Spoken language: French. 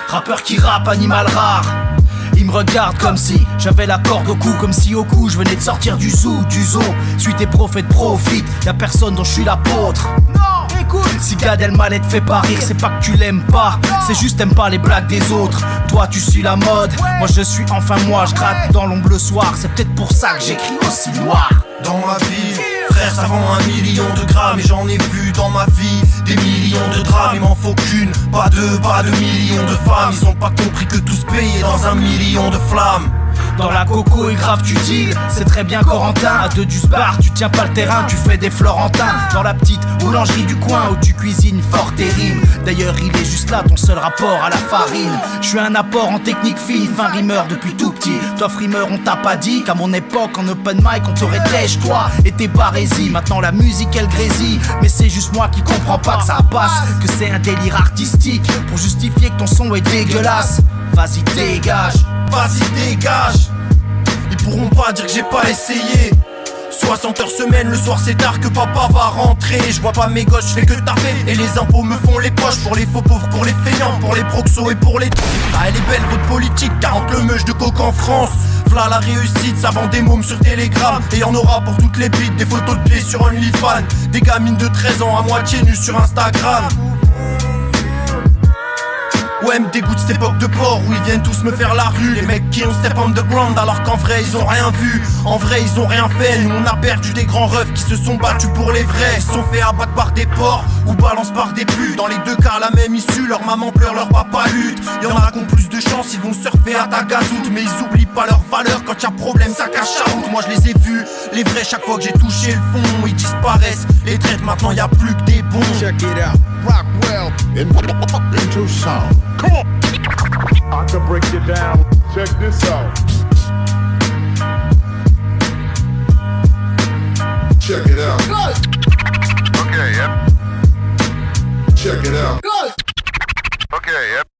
Rappeur qui rappe, animal rare. Il me regarde comme si j'avais la corde au cou, comme si au cou je venais de sortir du zoo. Suis tes prophètes, profite, y'a personne dont je suis l'apôtre. Non, écoute, si Gad Elmaleh te fait pas rire, c'est pas que tu l'aimes pas, c'est juste t'aimes pas les blagues des autres. Toi tu suis la mode, moi je suis enfin moi. Je gratte dans l'ombre le soir, c'est peut-être pour ça que j'écris aussi noir. Dans ma vie, frère, ça vend 1 million de grammes. Et j'en ai vu dans ma vie des millions de drames. Il m'en faut qu'une, pas de millions de femmes. Ils ont pas compris que tout se payait dans 1 million de flammes. Dans la coco et grave tu deals, c'est très bien Corentin. À 2 du bar, tu tiens pas le terrain, tu fais des Florentins. Dans la petite boulangerie du coin où tu cuisines fort tes rimes. D'ailleurs il est juste là ton seul rapport à la farine. Je suis un apport en technique fine, fin rimeur depuis tout petit. Toi frimeur on t'a pas dit qu'à mon époque en open mic on t'aurait tèche toi et tes barésies. Maintenant la musique elle grésille, mais c'est juste moi qui comprends pas que ça passe, que c'est un délire artistique pour justifier que ton son est dégueulasse. Vas-y dégage. Vas-y dégage. Ils pourront pas dire que j'ai pas essayé. 60 heures semaine, le soir c'est tard que papa va rentrer. Je vois pas mes gosses, je fais que taffer. Et les impôts me font les poches. Pour les faux pauvres, pour les feignants, pour les proxos et pour les Ah elle est belle votre politique, 40 le meuche de coke en France. V'là la réussite, ça vend des mômes sur Telegram. Et y'en aura pour toutes les bites, des photos de pieds sur OnlyFans. Des gamines de 13 ans à moitié nues sur Instagram. Ouais, me dégoûte cette époque de porc où ils viennent tous me faire la rue. Les mecs qui ont step on the ground alors qu'en vrai ils ont rien vu. En vrai ils ont rien fait, nous on a perdu des grands refs qui se sont battus pour les vrais. Ils se sont fait abattre par des porcs ou balancent par des putes. Dans les deux cas la même issue, leur maman pleure, leur papa lutte. Y'en a qui ont plus de chance, ils vont surfer à ta gazoute. Mais ils oublient pas leur valeur, quand y'a problème ça cache out. Moi je les ai vus, les vrais chaque fois que j'ai touché le fond. Ils disparaissent, les traites maintenant y'a plus que des bons. Check it out, Rockwell into sound. Come on. I can break it down. Check this out. Check it out. Good. Okay, yep. Check it out. Good. Okay, yep.